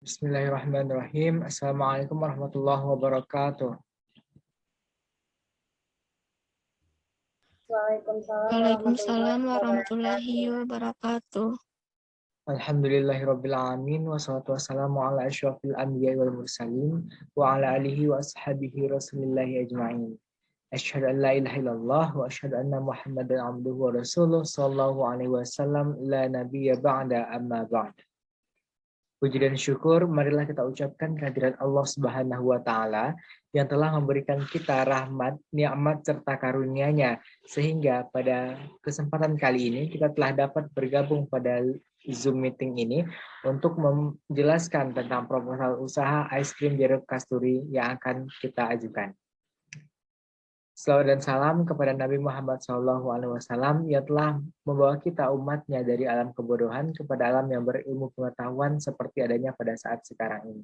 Bismillahirrahmanirrahim. Assalamualaikum warahmatullahi wabarakatuh. Waalaikumsalam warahmatullahi wabarakatuh. Alhamdulillahirabbil alamin wassalatu wassalamu ala asyrofil anbiya'i wal mursalin wa ala alihi wa ashabihi rasulillahi ajma'in. Asyhadu an la ilaha illallah wa asyhadu anna Muhammadan abduhu wa rasuluh sallallahu alaihi wasallam la nabiyya ba'da amma ba'd. Puji dan syukur marilah kita ucapkan kehadirat Allah Subhanahu wa taala yang telah memberikan kita rahmat, nikmat serta karunia-Nya sehingga pada kesempatan kali ini kita telah dapat bergabung pada Zoom meeting ini untuk menjelaskan tentang proposal usaha es krim jeruk kasturi yang akan kita ajukan. Salawat dan salam kepada Nabi Muhammad SAW yang telah membawa kita umatnya dari alam kebodohan kepada alam yang berilmu pengetahuan seperti adanya pada saat sekarang ini.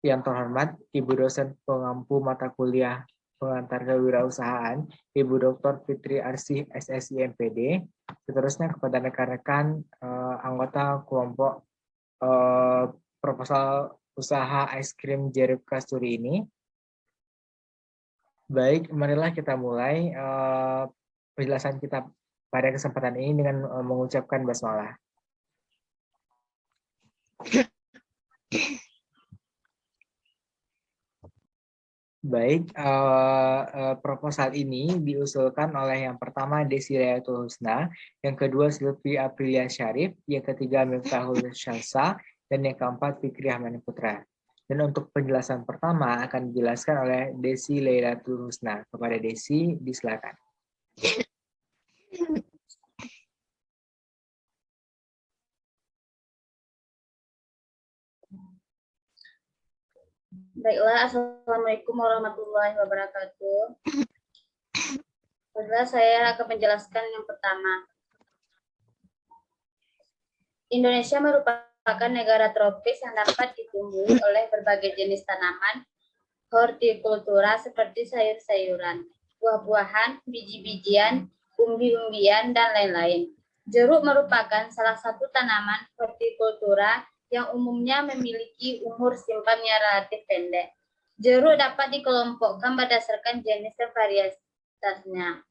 Yang terhormat, Ibu dosen pengampu mata kuliah pengantar kewirausahaan, Ibu Dr. Fitri Arsih SSI MPD, seterusnya kepada rekan-rekan anggota kelompok proposal usaha es krim jeruk kasturi ini. Baik, marilah kita mulai penjelasan kita pada kesempatan ini dengan mengucapkan basmalah. Baik, proposal ini diusulkan oleh yang pertama Desi Rayatul Husna, yang kedua Silvi Aprilia Syarif, yang ketiga Miftahul Syalsa, dan yang keempat Fikri Ahmad Putra. Dan untuk penjelasan pertama akan dijelaskan oleh Desi Lailatul Husna. Kepada Desi, disilakan. Baiklah, Assalamualaikum warahmatullahi wabarakatuh. Saya akan menjelaskan yang pertama. Indonesia merupakan negara tropis yang dapat ditumbuhi oleh berbagai jenis tanaman hortikultura seperti sayur-sayuran, buah-buahan, biji-bijian, umbi-umbian, dan lain-lain. Jeruk merupakan salah satu tanaman hortikultura yang umumnya memiliki umur simpannya relatif pendek. Jeruk dapat dikelompokkan berdasarkan jenis dan varietasnya,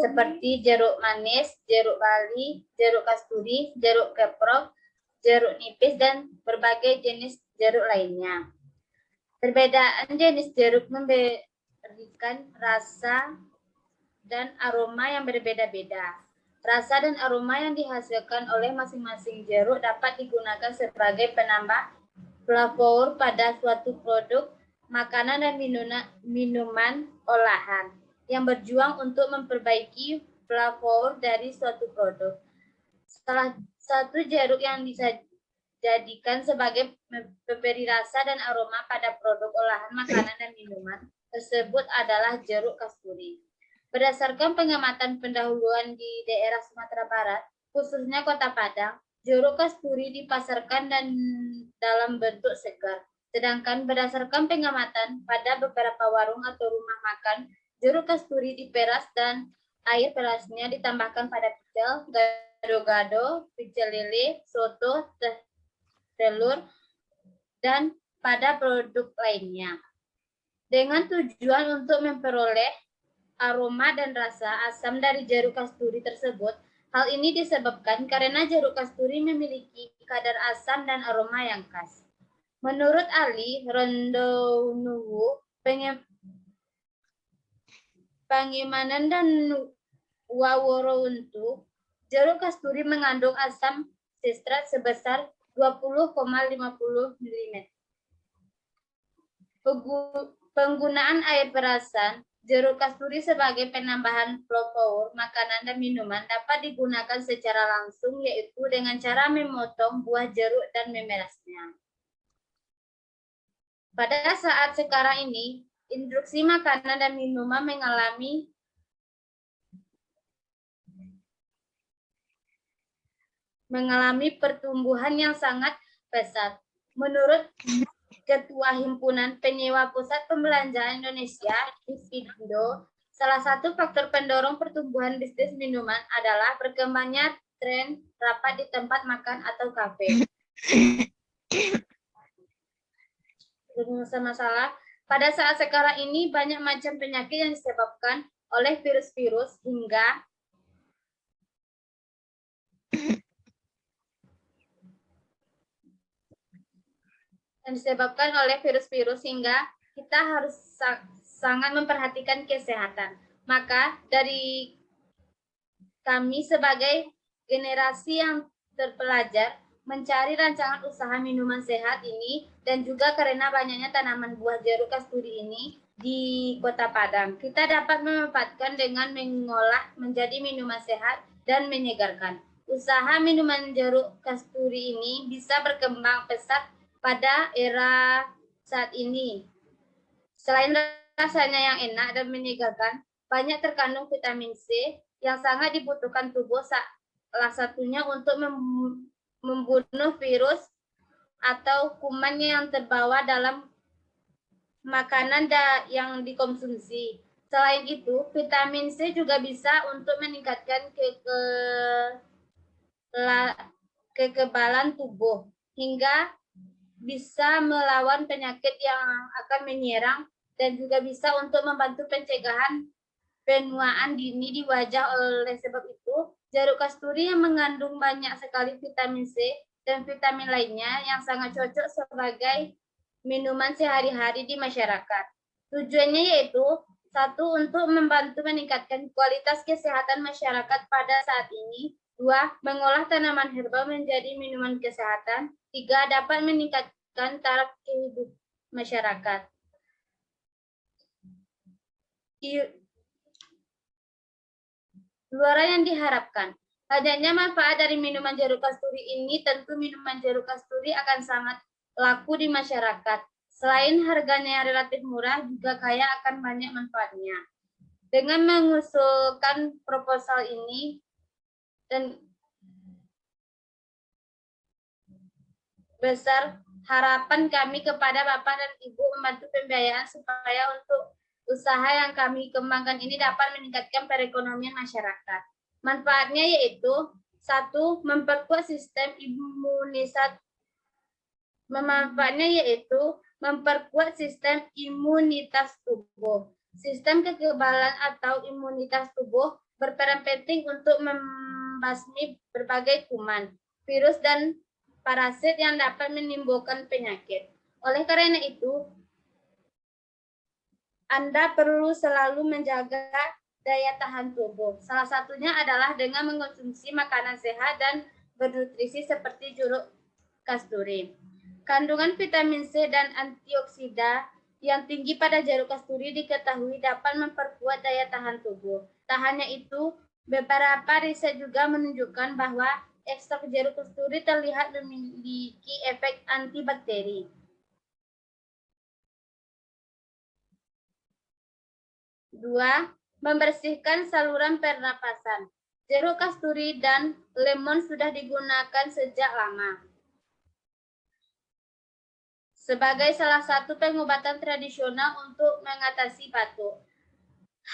seperti jeruk manis, jeruk bali, jeruk kasturi, jeruk keprok, jeruk nipis, dan berbagai jenis jeruk lainnya. Perbedaan jenis jeruk memberikan rasa dan aroma yang berbeda-beda. Rasa dan aroma yang dihasilkan oleh masing-masing jeruk dapat digunakan sebagai penambah flavor pada suatu produk makanan dan minuman olahan yang berjuang untuk memperbaiki flavor dari suatu produk. Salah satu jeruk yang dijadikan sebagai pemberi rasa dan aroma pada produk olahan makanan dan minuman tersebut adalah jeruk kasturi. Berdasarkan pengamatan pendahuluan di daerah Sumatera Barat, khususnya Kota Padang, jeruk kasturi dipasarkan dan dalam bentuk segar. Sedangkan berdasarkan pengamatan pada beberapa warung atau rumah makan, jeruk kasturi diperas dan air perasnya ditambahkan pada pecel, gado-gado, pecel lele, soto, telur, dan pada produk lainnya. Dengan tujuan untuk memperoleh aroma dan rasa asam dari jeruk kasturi tersebut, hal ini disebabkan karena jeruk kasturi memiliki kadar asam dan aroma yang khas. Menurut Ali Rondonuwu, Pangimanan dan Waworowuntu, jeruk kasturi mengandung asam sitrat sebesar 20,50 mm. Penggunaan air perasan jeruk kasturi sebagai penambahan flavor makanan dan minuman dapat digunakan secara langsung, yaitu dengan cara memotong buah jeruk dan memerasnya. Pada saat sekarang ini, industri makanan dan minuman mengalami pertumbuhan yang sangat pesat. Menurut Ketua Himpunan Penyewa Pusat Pembelanjaan Indonesia, HIPINDO, salah satu faktor pendorong pertumbuhan bisnis minuman adalah berkembangnya tren rapat di tempat makan atau kafe. Masalah. Pada saat sekarang ini banyak macam penyakit yang disebabkan oleh virus-virus hingga kita harus sangat memperhatikan kesehatan. Maka dari kami sebagai generasi yang terpelajar mencari rancangan usaha minuman sehat ini, dan juga karena banyaknya tanaman buah jeruk kasturi ini di Kota Padang, kita dapat memanfaatkan dengan mengolah menjadi minuman sehat dan menyegarkan. Usaha minuman jeruk kasturi ini bisa berkembang pesat pada era saat ini. Selain rasanya yang enak dan menyegarkan, banyak terkandung vitamin C yang sangat dibutuhkan tubuh, salah satunya untuk membunuh virus atau kuman yang terbawa dalam makanan yang dikonsumsi. Selain itu, vitamin C juga bisa untuk meningkatkan kekebalan tubuh hingga bisa melawan penyakit yang akan menyerang, dan juga bisa untuk membantu pencegahan penuaan dini di wajah. Oleh sebab itu, jeruk kasturi yang mengandung banyak sekali vitamin C dan vitamin lainnya yang sangat cocok sebagai minuman sehari-hari di masyarakat. Tujuannya yaitu, 1. Untuk membantu meningkatkan kualitas kesehatan masyarakat pada saat ini. 2. Mengolah tanaman herbal menjadi minuman kesehatan. 3. Dapat meningkatkan taraf hidup masyarakat. Luaran yang diharapkan. Banyaknya manfaat dari minuman jeruk kasturi ini, tentu minuman jeruk kasturi akan sangat laku di masyarakat. Selain harganya yang relatif murah, juga kaya akan banyak manfaatnya. Dengan mengusulkan proposal ini dan besar harapan kami kepada Bapak dan Ibu membantu pembiayaan supaya untuk usaha yang kami kembangkan ini dapat meningkatkan perekonomian masyarakat. Manfaatnya yaitu, 1. Memperkuat sistem imunitas. Manfaatnya yaitu memperkuat sistem imunitas tubuh. Sistem kekebalan atau imunitas tubuh berperan penting untuk membasmi berbagai kuman, virus, dan parasit yang dapat menimbulkan penyakit. Oleh karena itu, Anda perlu selalu menjaga daya tahan tubuh. Salah satunya adalah dengan mengonsumsi makanan sehat dan bernutrisi seperti jeruk kasturi. Kandungan vitamin C dan antioksida yang tinggi pada jeruk kasturi diketahui dapat memperkuat daya tahan tubuh. Tak hanya itu, beberapa riset juga menunjukkan bahwa ekstrak jeruk kasturi terlihat memiliki efek antibakteri. 2. Membersihkan saluran pernapasan. Jeruk kasturi dan lemon sudah digunakan sejak lama sebagai salah satu pengobatan tradisional untuk mengatasi batuk.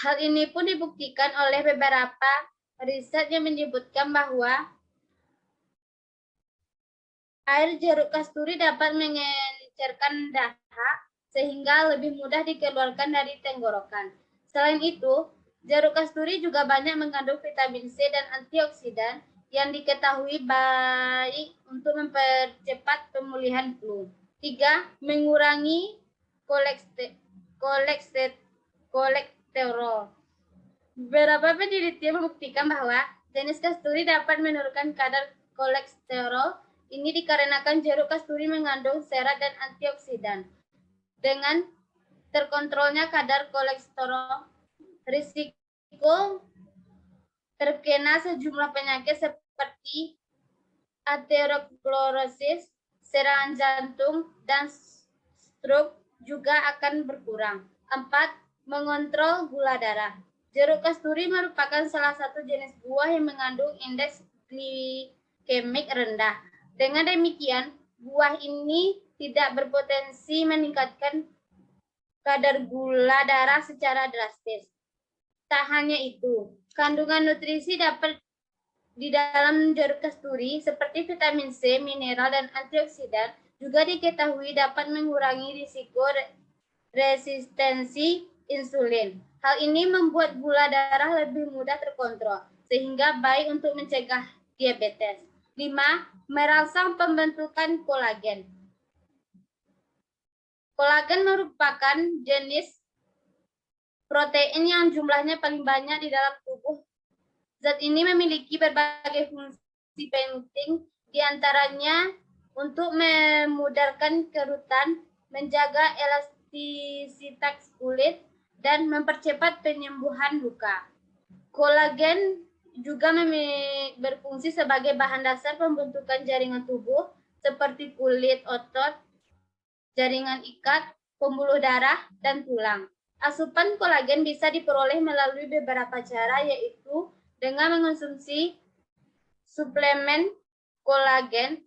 Hal ini pun dibuktikan oleh beberapa riset yang menyebutkan bahwa air jeruk kasturi dapat mengencerkan dahak sehingga lebih mudah dikeluarkan dari tenggorokan. Selain itu, jeruk kasturi juga banyak mengandung vitamin C dan antioksidan yang diketahui baik untuk mempercepat pemulihan flu. 3. Mengurangi kolesterol. Beberapa penelitian membuktikan bahwa jenis kasturi dapat menurunkan kadar kolesterol. Ini dikarenakan jeruk kasturi mengandung serat dan antioksidan. Dengan terkontrolnya kadar kolesterol, risiko terkena sejumlah penyakit seperti aterosklerosis, serangan jantung, dan stroke juga akan berkurang. 4. Mengontrol gula darah. Jeruk kasturi merupakan salah satu jenis buah yang mengandung indeks glikemik rendah. Dengan demikian, buah ini tidak berpotensi meningkatkan kadar gula darah secara drastis. Tak hanya itu, kandungan nutrisi dapat di dalam jeruk kasturi seperti vitamin C, mineral, dan antioksidan Juga diketahui dapat mengurangi risiko resistensi insulin. Hal ini membuat gula darah lebih mudah terkontrol, sehingga baik untuk mencegah diabetes. 5. Merangsang pembentukan kolagen. Kolagen merupakan jenis protein yang jumlahnya paling banyak di dalam tubuh. Zat ini memiliki berbagai fungsi penting, diantaranya untuk memudahkan kerutan, menjaga elastisitas kulit, dan mempercepat penyembuhan luka. Kolagen juga berfungsi sebagai bahan dasar pembentukan jaringan tubuh seperti kulit, otot, jaringan ikat, pembuluh darah, dan tulang. Asupan kolagen bisa diperoleh melalui beberapa cara, yaitu dengan mengonsumsi suplemen kolagen,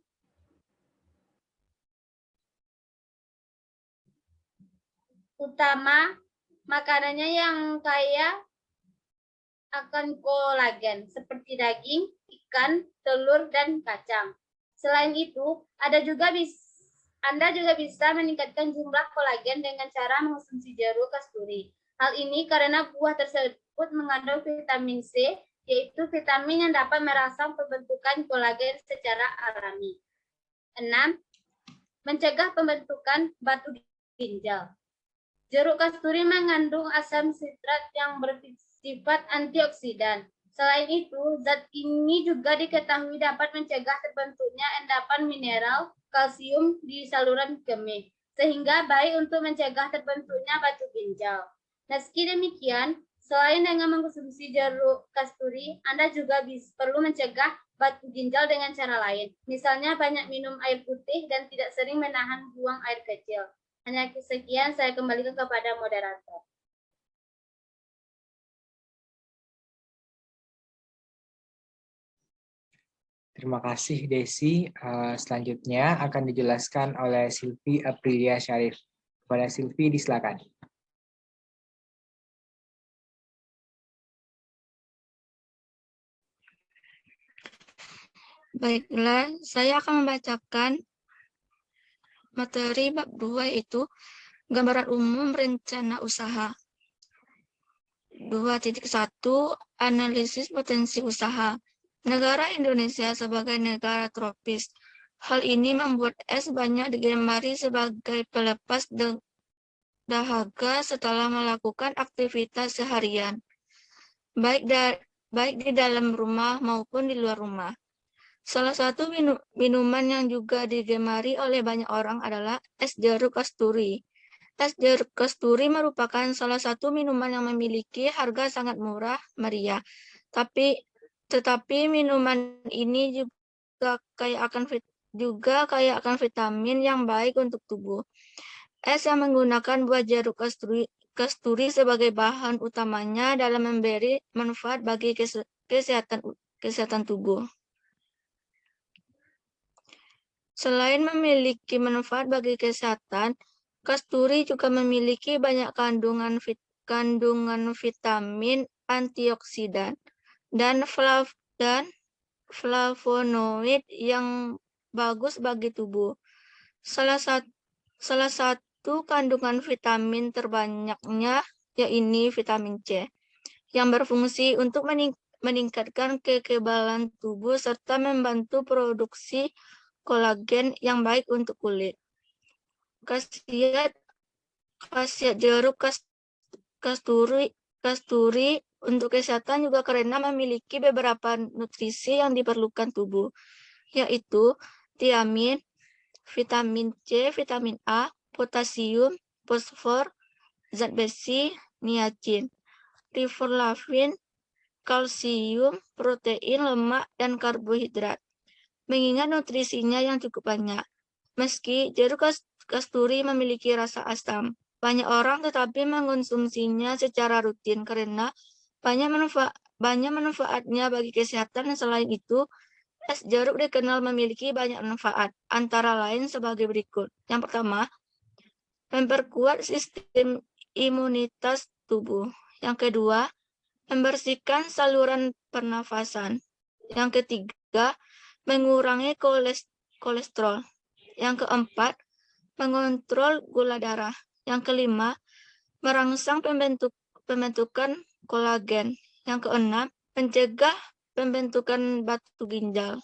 utama makanannya yang kaya akan kolagen seperti daging, ikan, telur, dan kacang. Selain itu, Anda juga bisa meningkatkan jumlah kolagen dengan cara mengonsumsi jeruk kasturi. Hal ini karena buah tersebut mengandung vitamin C, yaitu vitamin yang dapat merangsang pembentukan kolagen secara alami. 6. Mencegah pembentukan batu ginjal. Jeruk kasturi mengandung asam sitrat yang bersifat antioksidan. Selain itu, zat ini juga diketahui dapat mencegah terbentuknya endapan mineral kalsium di saluran kemih, sehingga baik untuk mencegah terbentuknya batu ginjal. Meski demikian, selain dengan mengkonsumsi jeruk kasturi, Anda juga perlu mencegah batu ginjal dengan cara lain. Misalnya banyak minum air putih dan tidak sering menahan buang air kecil. Hanya sekian, saya kembalikan kepada moderator. Terima kasih Desi. Selanjutnya akan dijelaskan oleh Silvi Aprilia Syarif. Kepada Silvi disilakan. Baiklah, saya akan membacakan materi bab 2, yaitu gambaran umum rencana usaha. 2.1 Analisis potensi usaha. Negara Indonesia sebagai negara tropis. Hal ini membuat es banyak digemari sebagai pelepas dahaga setelah melakukan aktivitas seharian, baik di dalam rumah maupun di luar rumah. Salah satu minuman yang juga digemari oleh banyak orang adalah es jeruk kasturi. Es jeruk kasturi merupakan salah satu minuman yang memiliki harga sangat murah meriah. Tetapi minuman ini juga kaya akan vitamin yang baik untuk tubuh. Es yang menggunakan buah jeruk kasturi sebagai bahan utamanya dalam memberi manfaat bagi kesehatan tubuh. Selain memiliki manfaat bagi kesehatan, kasturi juga memiliki banyak kandungan vitamin, antioksidan, dan flavonoid yang bagus bagi tubuh. Salah satu kandungan vitamin terbanyaknya yaitu vitamin C, yang berfungsi untuk meningkatkan kekebalan tubuh serta membantu produksi kolagen yang baik untuk kulit. Khasiat jeruk kasturi untuk kesehatan juga karena memiliki beberapa nutrisi yang diperlukan tubuh, yaitu tiamin, vitamin C, vitamin A, potasium, fosfor, zat besi, niacin, riboflavin, kalsium, protein, lemak, dan karbohidrat. Mengingat nutrisinya yang cukup banyak. Meski jeruk kasturi memiliki rasa asam, banyak orang tetapi mengonsumsinya secara rutin karena banyak manfaatnya bagi kesehatan. Selain itu, es jeruk dikenal memiliki banyak manfaat, antara lain sebagai berikut. Yang pertama, memperkuat sistem imunitas tubuh. Yang kedua, membersihkan saluran pernafasan. Yang ketiga, mengurangi kolesterol. Yang keempat, mengontrol gula darah. Yang kelima, merangsang pembentukan kolagen. Yang keenam, mencegah pembentukan batu ginjal.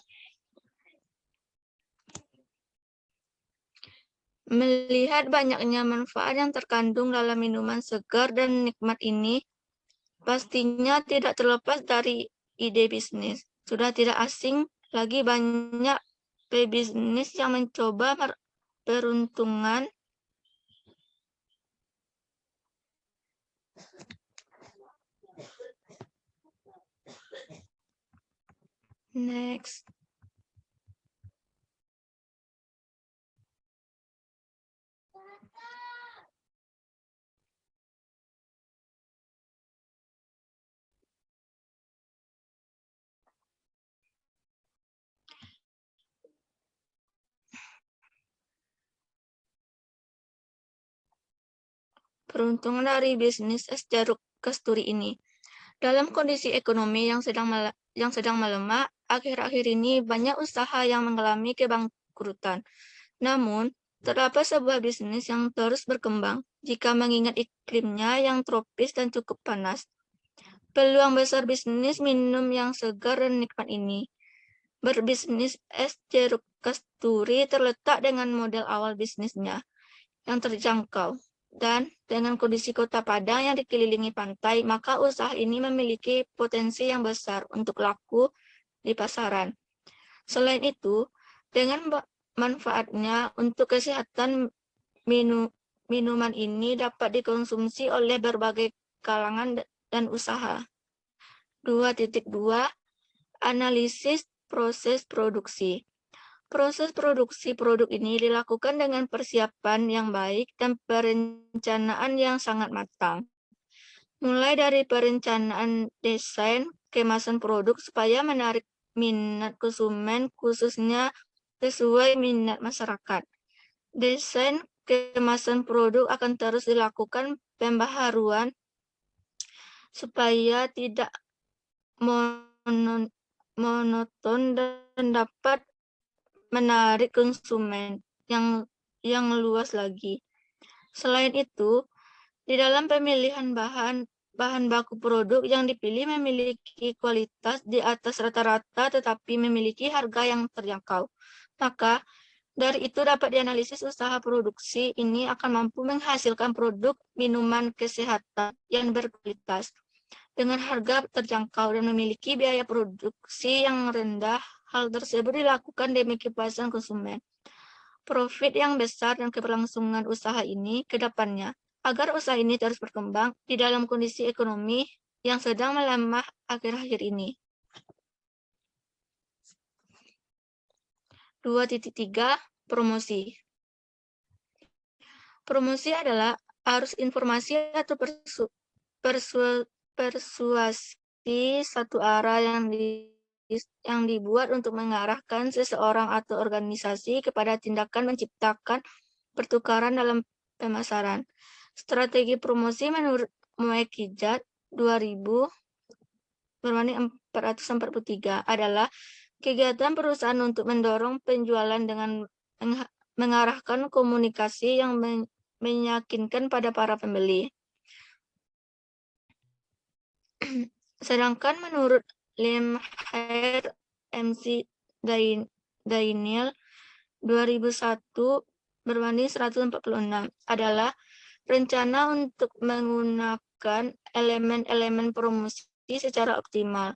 Melihat banyaknya manfaat yang terkandung dalam minuman segar dan nikmat ini, pastinya tidak terlepas dari ide bisnis. Sudah tidak asing lagi banyak pebisnis yang mencoba peruntungan next. Peruntungan dari bisnis es jeruk kasturi ini. Dalam kondisi ekonomi yang sedang melemah, akhir-akhir ini banyak usaha yang mengalami kebangkrutan. Namun, terdapat sebuah bisnis yang terus berkembang jika mengingat iklimnya yang tropis dan cukup panas. Peluang besar bisnis minum yang segar dan nikmat ini. Berbisnis es jeruk kasturi terletak dengan model awal bisnisnya yang terjangkau. Dan dengan kondisi kota Padang yang dikelilingi pantai, maka usaha ini memiliki potensi yang besar untuk laku di pasaran. Selain itu, dengan manfaatnya untuk kesehatan, minuman ini dapat dikonsumsi oleh berbagai kalangan dan usaha. 2.2 Analisis proses produksi. Proses produksi produk ini dilakukan dengan persiapan yang baik dan perencanaan yang sangat matang. Mulai dari perencanaan desain kemasan produk supaya menarik minat konsumen, khususnya sesuai minat masyarakat. Desain kemasan produk akan terus dilakukan pembaharuan supaya tidak monoton dan dapat menarik konsumen yang luas lagi. Selain itu, di dalam pemilihan bahan baku produk yang dipilih memiliki kualitas di atas rata-rata tetapi memiliki harga yang terjangkau. Maka dari itu dapat dianalisis usaha produksi ini akan mampu menghasilkan produk minuman kesehatan yang berkualitas dengan harga terjangkau dan memiliki biaya produksi yang rendah. Hal tersebut dilakukan demi kepuasan konsumen, profit yang besar, dan keberlangsungan usaha ini ke depannya. Agar usaha ini terus berkembang di dalam kondisi ekonomi yang sedang melemah akhir-akhir ini. 2.3 Promosi. Promosi adalah arus informasi atau persuasi satu arah yang dibuat untuk mengarahkan seseorang atau organisasi kepada tindakan menciptakan pertukaran dalam pemasaran. Strategi promosi menurut Moekijat 443 adalah kegiatan perusahaan untuk mendorong penjualan dengan mengarahkan komunikasi yang meyakinkan pada para pembeli. Sedangkan menurut Lemhair MC Daniel 2001/146 adalah rencana untuk menggunakan elemen-elemen promosi secara optimal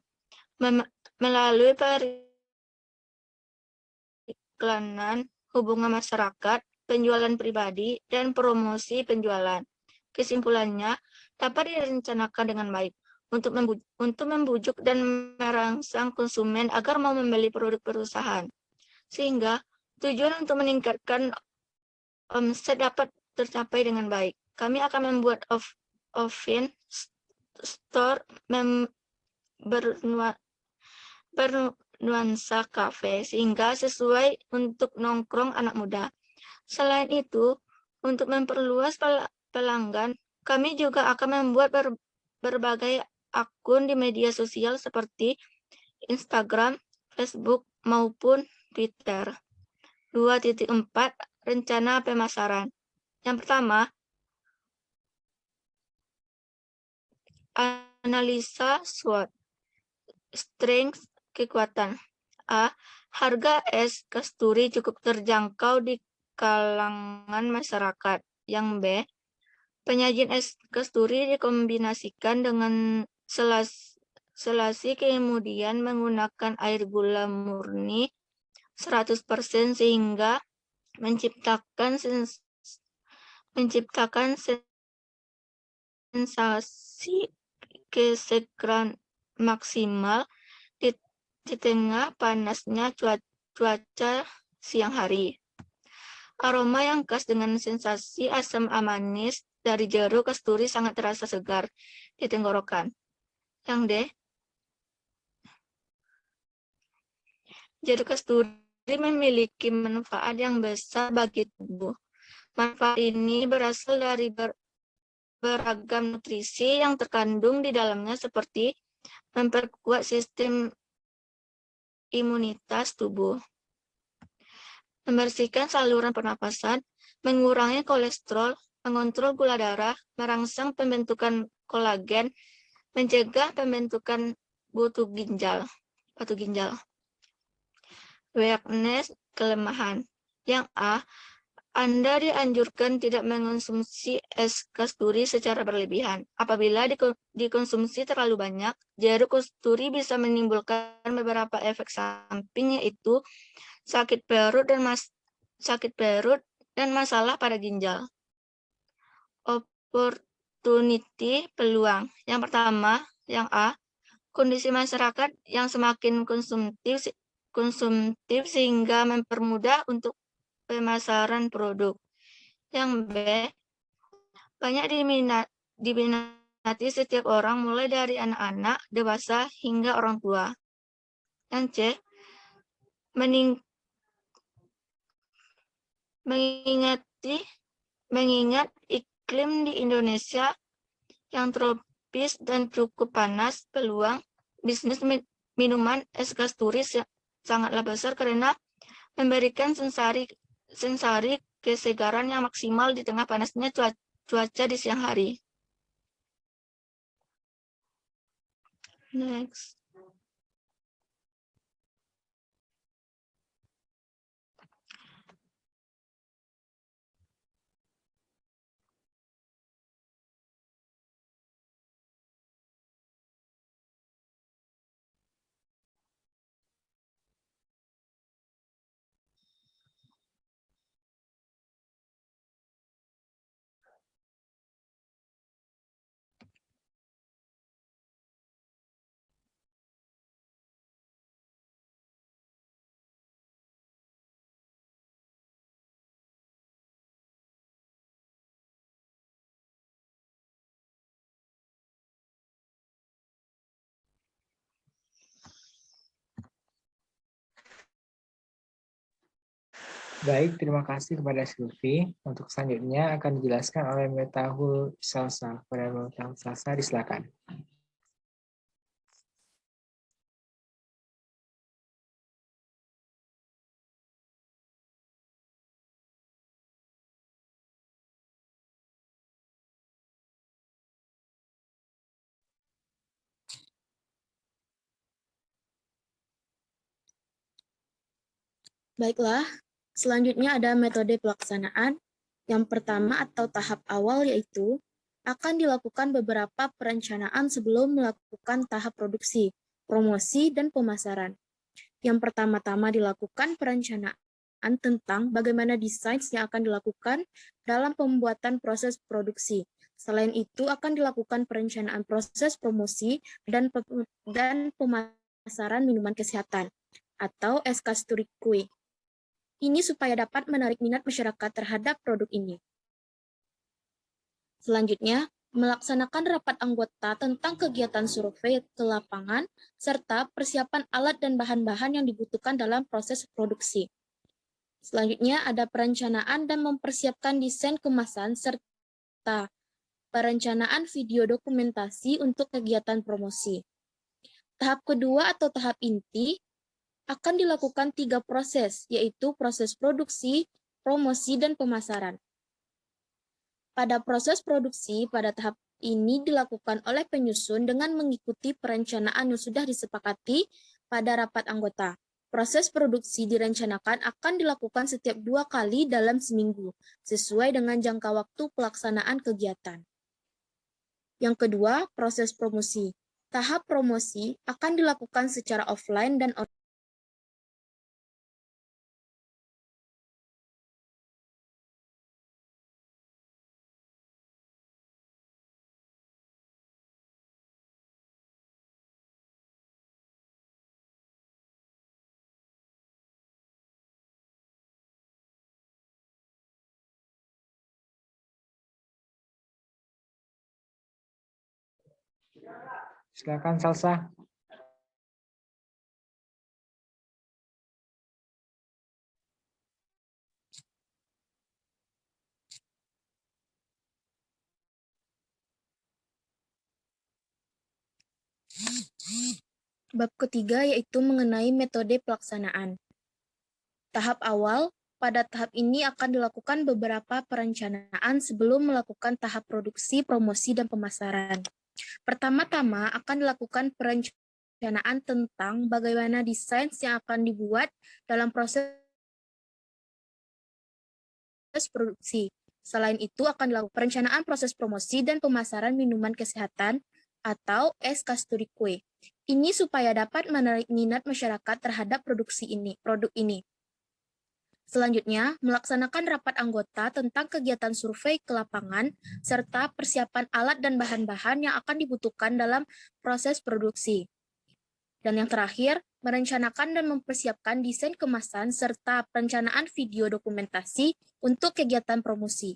melalui periklanan, hubungan masyarakat, penjualan pribadi, dan promosi penjualan. Kesimpulannya, dapat direncanakan dengan baik untuk membujuk dan merangsang konsumen agar mau membeli produk perusahaan. Sehingga tujuan untuk meningkatkan omset dapat tercapai dengan baik. Kami akan membuat offline store bernuansa kafe sehingga sesuai untuk nongkrong anak muda. Selain itu, untuk memperluas pelanggan, kami juga akan membuat berbagai akun di media sosial seperti Instagram, Facebook, maupun Twitter. 2.4 Rencana pemasaran. Yang pertama, analisa SWOT. Strength, kekuatan. A. Harga es kasturi cukup terjangkau di kalangan masyarakat. Yang B. Penyajian es kasturi dikombinasikan dengan selasi kemudian menggunakan air gula murni 100% sehingga menciptakan sensasi kesegaran maksimal di tengah panasnya cuaca siang hari. Aroma yang khas dengan sensasi asam manis dari jeruk kasturi sangat terasa segar di tenggorokan. Yang D. Jeruk kasturi memiliki manfaat yang besar bagi tubuh. Manfaat ini berasal dari beragam nutrisi yang terkandung di dalamnya seperti memperkuat sistem imunitas tubuh, membersihkan saluran pernapasan, mengurangi kolesterol, mengontrol gula darah, merangsang pembentukan kolagen, mencegah pembentukan batu ginjal. Weakness, kelemahan. Yang A. Anda dianjurkan tidak mengonsumsi es kasturi secara berlebihan. Apabila dikonsumsi terlalu banyak, jeruk kasturi bisa menimbulkan beberapa efek samping, yaitu sakit perut dan masalah pada ginjal. Opportunity, peluang. Yang pertama, yang A. Kondisi masyarakat yang semakin konsumtif sehingga mempermudah untuk pemasaran produk. Yang B. Banyak diminati setiap orang mulai dari anak-anak, dewasa, hingga orang tua. Yang C. Mengingat iklim di Indonesia yang tropis dan cukup panas, peluang bisnis minuman es kasturi sangatlah besar karena memberikan sensasi kesegaran yang maksimal di tengah panasnya cuaca di siang hari. Next. Baik, terima kasih kepada Sylvie. Untuk selanjutnya akan dijelaskan oleh Metahul Salsa. Kepada Metahul Salsa, disilakan. Baiklah, selanjutnya ada metode pelaksanaan. Yang pertama atau tahap awal yaitu akan dilakukan beberapa perencanaan sebelum melakukan tahap produksi, promosi, dan pemasaran. Yang pertama-tama dilakukan perencanaan tentang bagaimana desain yang akan dilakukan dalam pembuatan proses produksi. Selain itu akan dilakukan perencanaan proses promosi dan pemasaran minuman kesehatan atau es kasturi kue. Ini supaya dapat menarik minat masyarakat terhadap produk ini. Selanjutnya, melaksanakan rapat anggota tentang kegiatan survei ke lapangan, serta persiapan alat dan bahan-bahan yang dibutuhkan dalam proses produksi. Selanjutnya, ada perencanaan dan mempersiapkan desain kemasan, serta perencanaan video dokumentasi untuk kegiatan promosi. Tahap kedua atau tahap inti akan dilakukan 3 proses, yaitu proses produksi, promosi, dan pemasaran. Pada proses produksi, pada tahap ini dilakukan oleh penyusun dengan mengikuti perencanaan yang sudah disepakati pada rapat anggota. Proses produksi direncanakan akan dilakukan setiap 2 kali dalam seminggu, sesuai dengan jangka waktu pelaksanaan kegiatan. Yang kedua, proses promosi. Tahap promosi akan dilakukan secara offline dan online. Silakan Salsa. Bab ketiga yaitu mengenai metode pelaksanaan. Tahap awal, pada tahap ini akan dilakukan beberapa perencanaan sebelum melakukan tahap produksi, promosi, dan pemasaran. Pertama-tama akan dilakukan perencanaan tentang bagaimana desain yang akan dibuat dalam proses produksi. Selain itu akan dilakukan perencanaan proses promosi dan pemasaran minuman kesehatan atau es kasturi kue. Ini supaya dapat menarik minat masyarakat terhadap produk ini. Selanjutnya, melaksanakan rapat anggota tentang kegiatan survei ke lapangan serta persiapan alat dan bahan-bahan yang akan dibutuhkan dalam proses produksi. Dan yang terakhir, merencanakan dan mempersiapkan desain kemasan serta perencanaan video dokumentasi untuk kegiatan promosi.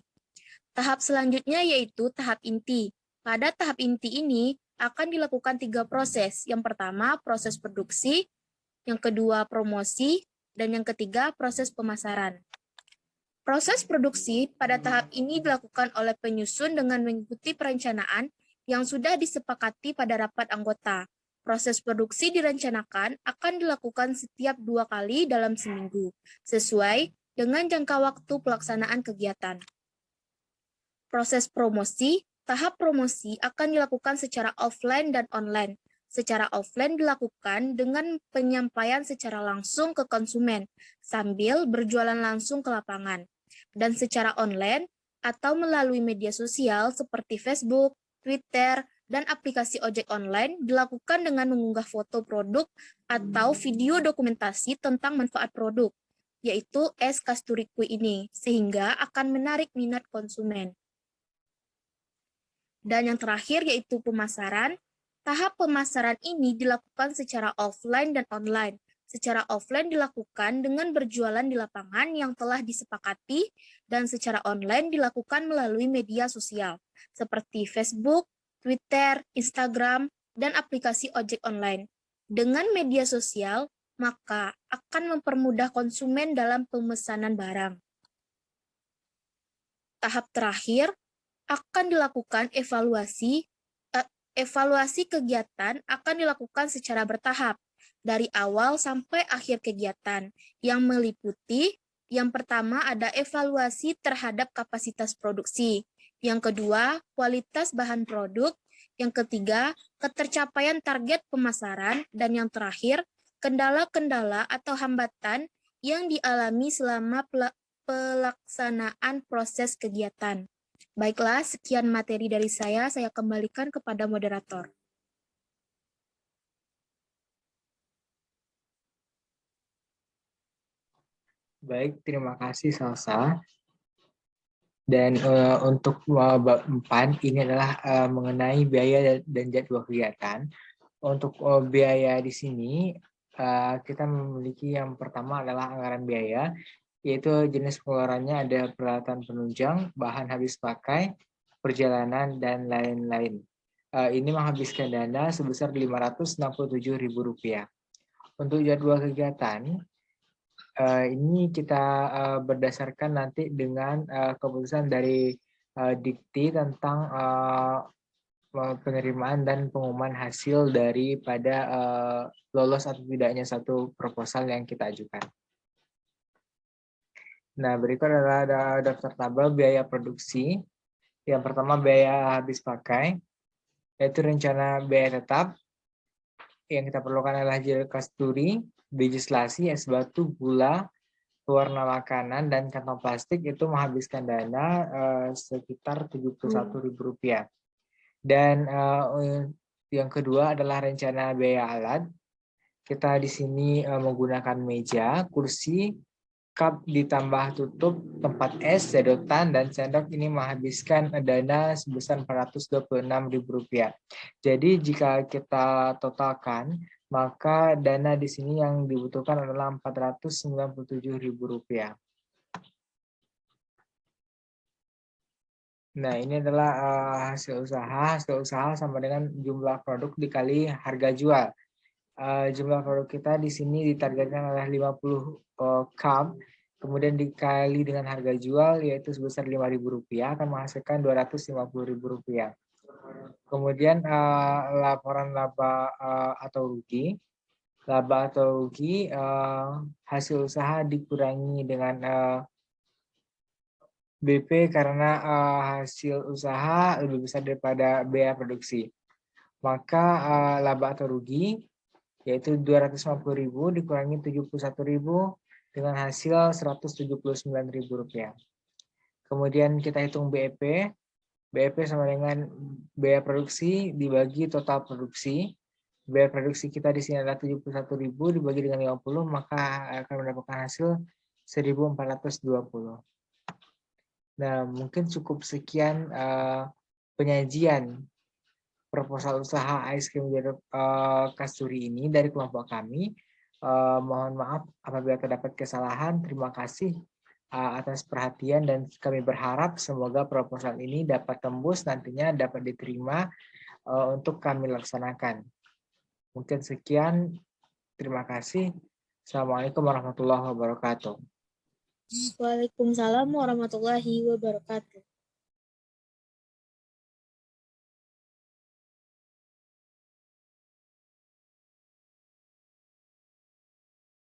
Tahap selanjutnya yaitu tahap inti. Pada tahap inti ini akan dilakukan 3 proses. Yang pertama, proses produksi, yang kedua, promosi, dan yang ketiga, proses pemasaran. Proses produksi pada tahap ini dilakukan oleh penyusun dengan mengikuti perencanaan yang sudah disepakati pada rapat anggota. Proses produksi direncanakan akan dilakukan setiap 2 kali dalam seminggu, sesuai dengan jangka waktu pelaksanaan kegiatan. Proses promosi, tahap promosi akan dilakukan secara offline dan online. Secara offline dilakukan dengan penyampaian secara langsung ke konsumen, sambil berjualan langsung ke lapangan. Dan secara online atau melalui media sosial seperti Facebook, Twitter, dan aplikasi ojek online dilakukan dengan mengunggah foto produk atau video dokumentasi tentang manfaat produk, yaitu es kasturi kue ini, sehingga akan menarik minat konsumen. Dan yang terakhir yaitu pemasaran. Tahap pemasaran ini dilakukan secara offline dan online. Secara offline dilakukan dengan berjualan di lapangan yang telah disepakati dan secara online dilakukan melalui media sosial seperti Facebook, Twitter, Instagram, dan aplikasi ojek online. Dengan media sosial, maka akan mempermudah konsumen dalam pemesanan barang. Tahap terakhir akan dilakukan evaluasi kegiatan akan dilakukan secara bertahap dari awal sampai akhir kegiatan yang meliputi yang pertama ada evaluasi terhadap kapasitas produksi, yang kedua kualitas bahan produk, yang ketiga ketercapaian target pemasaran, dan yang terakhir kendala-kendala atau hambatan yang dialami selama pelaksanaan proses kegiatan. Baiklah, sekian materi dari saya kembalikan kepada moderator. Baik, terima kasih Salsa. Dan untuk bab 4 ini adalah mengenai biaya dan jadwal kegiatan. Untuk biaya di sini kita memiliki yang pertama adalah anggaran biaya, yaitu jenis pengeluarannya ada peralatan penunjang, bahan habis pakai, perjalanan, dan lain-lain. Ini menghabiskan dana sebesar Rp567.000. Untuk jadwal kegiatan, ini kita berdasarkan nanti dengan keputusan dari Dikti tentang penerimaan dan pengumuman hasil daripada lolos atau tidaknya satu proposal yang kita ajukan. Nah, berikut adalah daftar tabel biaya produksi. Yang pertama biaya habis pakai, yaitu rencana biaya tetap. Yang kita perlukan adalah gel kasturi, biji selasi, es batu, gula, pewarna makanan, dan kantong plastik. Itu menghabiskan dana sekitar Rp71.000. Dan yang kedua adalah rencana biaya alat. Kita di sini menggunakan meja, kursi, cup ditambah tutup, tempat es, sedotan, dan sendok. Ini menghabiskan dana sebesar Rp426.000. Jadi jika kita totalkan, maka dana di sini yang dibutuhkan adalah Rp497.000. Nah, ini adalah hasil usaha. Hasil usaha sama dengan jumlah produk dikali harga jual. Jumlah produk kita di sini ditargetkan adalah 50 cup, kemudian dikali dengan harga jual yaitu sebesar Rp5.000 akan menghasilkan Rp250.000. Kemudian laporan laba atau rugi. Laba atau rugi hasil usaha dikurangi dengan BP karena hasil usaha lebih besar daripada biaya produksi. Maka laba atau rugi yaitu Rp250.000 dikurangi Rp71.000 dengan hasil Rp179.000. Kemudian kita hitung BEP. BEP sama dengan biaya produksi dibagi total produksi. Biaya produksi kita di sini adalah Rp71.000 dibagi dengan 50, maka akan mendapatkan hasil 1.420. Nah, mungkin cukup sekian penyajian proposal usaha es krim jeruk kasturi ini dari kelompok kami. Mohon maaf apabila terdapat kesalahan. Terima kasih atas perhatian dan kami berharap semoga proposal ini dapat tembus nantinya dapat diterima untuk kami laksanakan. Mungkin sekian. Terima kasih. Assalamualaikum warahmatullahi wabarakatuh. Waalaikumsalam warahmatullahi wabarakatuh.